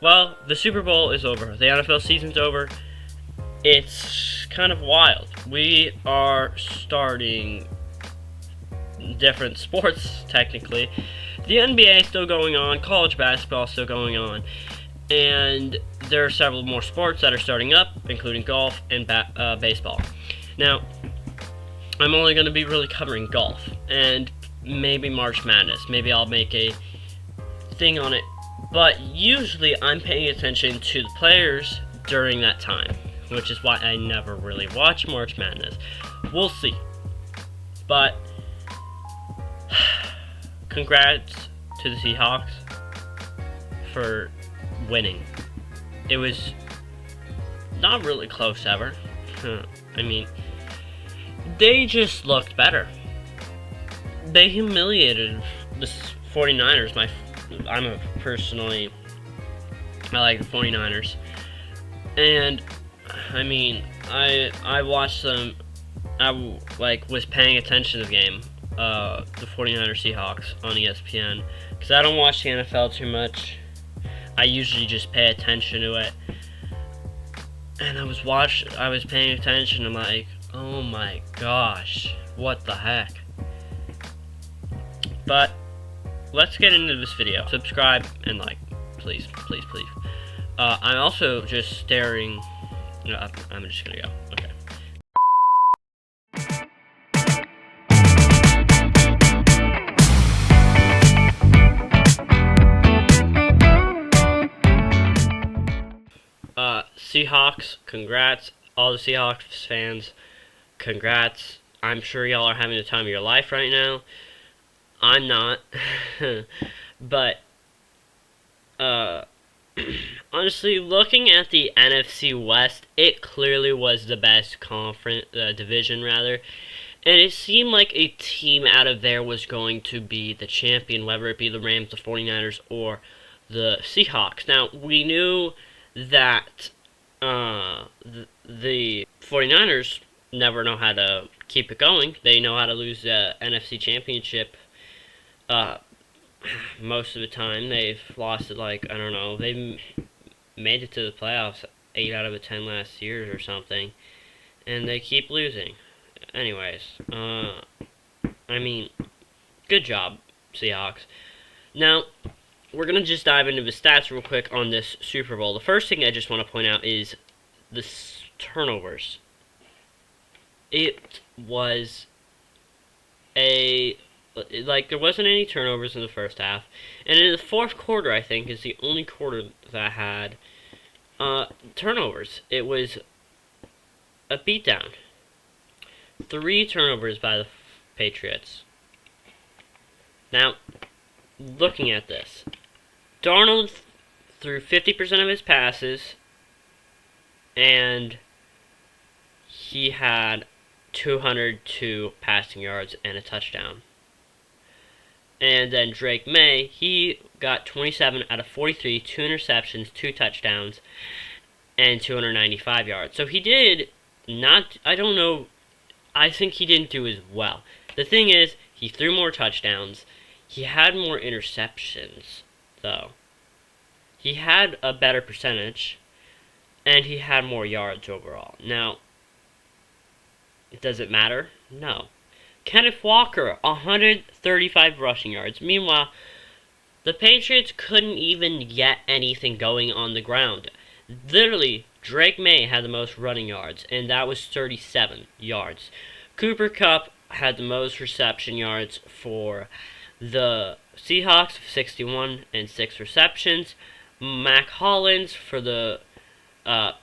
Well, the Super Bowl is over. The NFL season's over. It's kind of wild. We are starting different sports, technically. The NBA is still going on. College basketball is still going on. And there are several more sports that are starting up, including golf and baseball. Now, I'm only going to be really covering golf and maybe March Madness. Maybe I'll make a thing on it. But usually I'm paying attention to the players during that time, which is why I never really watch March Madness. We'll see. But congrats to the Seahawks for winning. It was not really close ever. I mean, they just looked better. They humiliated the 49ers. I like the 49ers. And I mean, I watched them. I was paying attention to the game, the 49ers Seahawks on ESPN, because I don't watch the NFL too much. I usually just pay attention to it. And I was paying attention. I'm like, oh my gosh, what the heck? But let's get into this video. Subscribe and like, please, please, please. I'm also just staring. No, I'm just gonna go. Okay. Seahawks, congrats. All the Seahawks fans, congrats. I'm sure y'all are having the time of your life right now. I'm not. But, honestly, looking at the NFC West, it clearly was the best division, rather. And it seemed like a team out of there was going to be the champion, whether it be the Rams, the 49ers, or the Seahawks. Now, we knew that the 49ers never know how to keep it going. They know how to lose the NFC Championship most of the time. They've lost it, like, I don't know, they've made it to the playoffs 8 out of the 10 last years or something, and they keep losing. Anyways, I mean, good job, Seahawks. Now, we're going to just dive into the stats real quick on this Super Bowl. The first thing I just want to point out is the turnovers. It was there wasn't any turnovers in the first half. And in the fourth quarter, I think, is the only quarter that had turnovers. It was a beatdown. 3 turnovers by the Patriots. Now, looking at this, Darnold threw 50% of his passes, and he had 202 passing yards and a touchdown. And then Drake May, he got 27 out of 43, 2 interceptions, 2 touchdowns, and 295 yards. So he did not, I don't know, I think he didn't do as well. The thing is, he threw more touchdowns. He had more interceptions, though. He had a better percentage, and he had more yards overall. Now, does it matter? No. Kenneth Walker, 135 rushing yards. Meanwhile, the Patriots couldn't even get anything going on the ground. Literally, Drake May had the most running yards, and that was 37 yards. Cooper Kupp had the most reception yards for the Seahawks, 61 and 6 receptions. Mac Hollins for the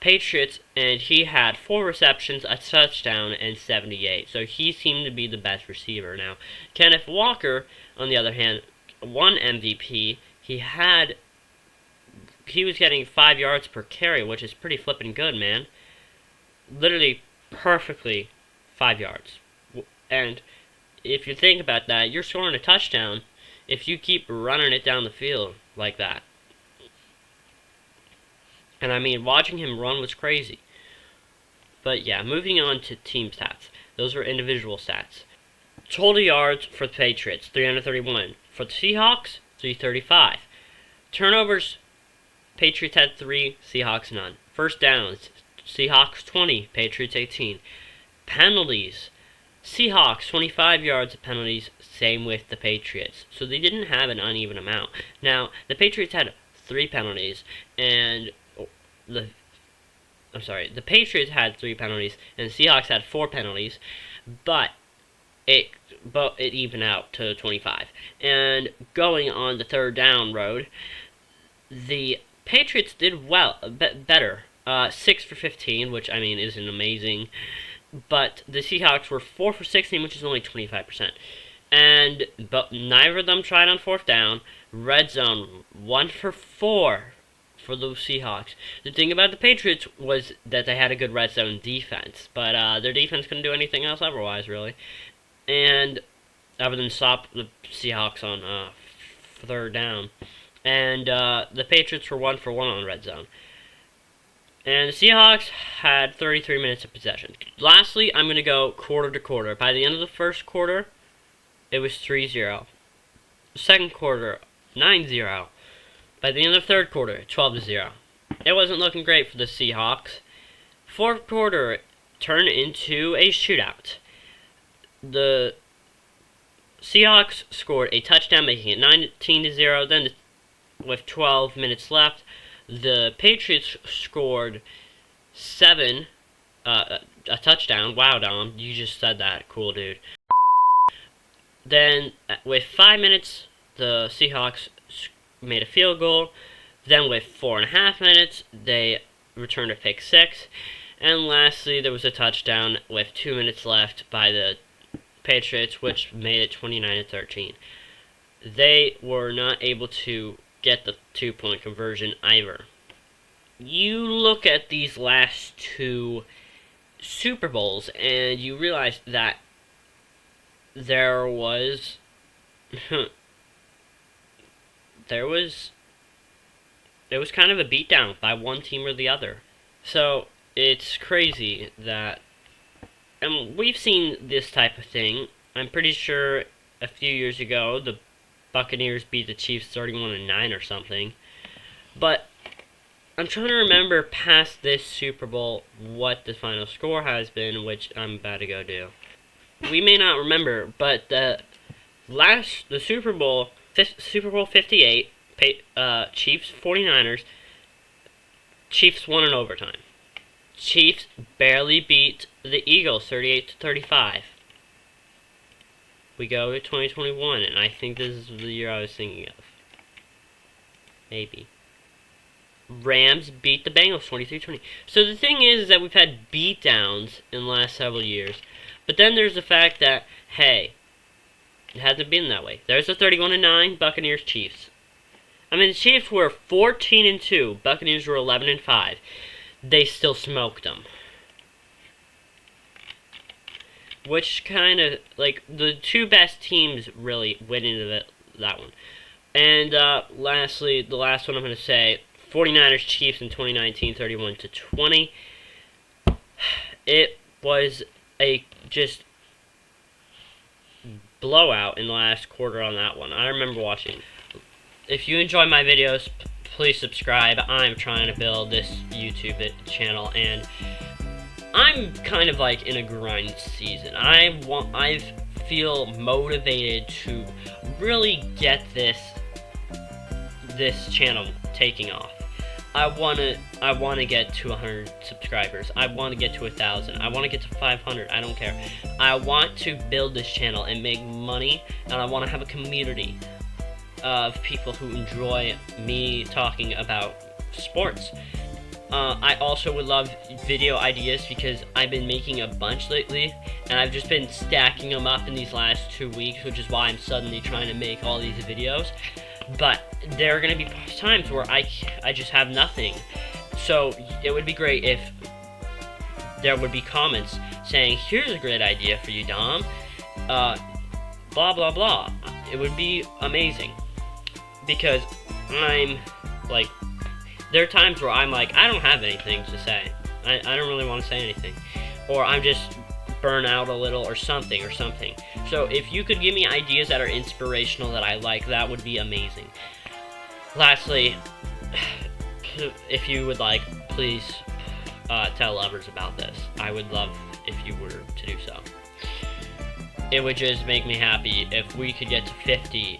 Patriots, and he had 4 receptions, a touchdown, and 78. So he seemed to be the best receiver. Now, Kenneth Walker, on the other hand, won MVP. He was getting 5 yards per carry, which is pretty flippin' good, man. Literally perfectly 5 yards. And if you think about that, you're scoring a touchdown if you keep running it down the field like that. And I mean, watching him run was crazy. But yeah, moving on to team stats. Those are individual stats. Total yards for the Patriots, 331. For the Seahawks, 335. Turnovers, Patriots had 3, Seahawks none. First downs, Seahawks 20, Patriots 18. Penalties, Seahawks 25 yards of penalties, same with the Patriots. So they didn't have an uneven amount. Now, the Patriots had 3 penalties, and the Patriots had 3 penalties, and the Seahawks had 4 penalties, but it evened out to 25. And going on the third down road, the Patriots did better. 6 for 15, which I mean isn't amazing, but the Seahawks were 4 for 16, which is only 25%. But neither of them tried on fourth down. Red zone 1 for 4 for the Seahawks. The thing about the Patriots was that they had a good red zone defense, but their defense couldn't do anything else otherwise, really. And other than stop the Seahawks on third down. And the Patriots were 1 for 1 on red zone. And the Seahawks had 33 minutes of possession. Lastly, I'm going to go quarter to quarter. By the end of the first quarter, it was 3-0. Second quarter, 9-0. By the end of the third quarter, 12-0. It wasn't looking great for the Seahawks. Fourth quarter turned into a shootout. The Seahawks scored a touchdown, making it 19-0. Then, with 12 minutes left, the Patriots scored 7, a touchdown. Wow, Dom, you just said that. Cool, dude. Then, with 5 minutes, the Seahawks made a field goal. Then, with 4.5 minutes, they returned a pick 6. And lastly, there was a touchdown with 2 minutes left by the Patriots, which made it 29-13. They were not able to get the 2-point conversion either. You look at these last 2 Super Bowls and you realize that there was kind of a beatdown by one team or the other. So it's crazy that, and we've seen this type of thing. I'm pretty sure a few years ago the Buccaneers beat the Chiefs 31-9 or something. But I'm trying to remember past this Super Bowl what the final score has been, which I'm about to go do. We may not remember, but the Super Bowl 58, Chiefs 49ers, Chiefs won in overtime. Chiefs barely beat the Eagles 38-35. We go to 2021, and I think this is the year I was thinking of. Maybe. Rams beat the Bengals 23-20. So the thing is that we've had beatdowns in the last several years. But then there's the fact that, hey, it hasn't been that way. There's the 31-9 Buccaneers-Chiefs. I mean, the Chiefs were 14-2. Buccaneers were 11-5. They still smoked them. Which kind of, like, the 2 best teams really went into that one. And lastly, the last one I'm going to say, 49ers Chiefs in 2019, 31-20. It was a just blowout in the last quarter on that one. I remember watching. If you enjoy my videos, please subscribe. I'm trying to build this YouTube channel, and I'm kind of like in a grind season. I feel motivated to really get this channel taking off. I want to get to 100 subscribers. I want to get to 1,000. I want to get to 500. I don't care. I want to build this channel and make money, and I want to have a community of people who enjoy me talking about sports. I also would love video ideas because I've been making a bunch lately, and I've just been stacking them up in these last 2 weeks, which is why I'm suddenly trying to make all these videos. But there are going to be times where I just have nothing. So it would be great if there would be comments saying, here's a great idea for you, Dom. Blah, blah, blah. It would be amazing. Because I'm, like, there are times where I'm like, I don't have anything to say. I don't really want to say anything. Or I'm just burn out a little or something. So if you could give me ideas that are inspirational that I like, that would be amazing. Lastly, if you would like, please tell others about this. I would love if you were to do so. It would just make me happy if we could get to 50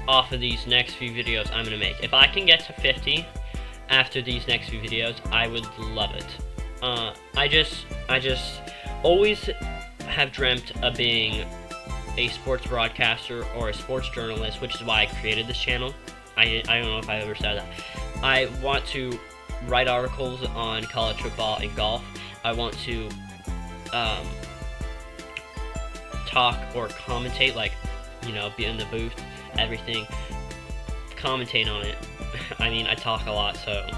off of these next few videos I'm gonna make. If I can get to 50 after these next few videos, I would love it. I just always have dreamt of being a sports broadcaster or a sports journalist, which is why I created this channel. I don't know if I ever said that. I want to write articles on college football and golf. I want to talk or commentate, like, you know, be in the booth, everything, commentate on it. I mean, I talk a lot, so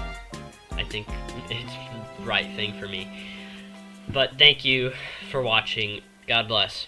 I think it's the right thing for me. But thank you for watching. God bless.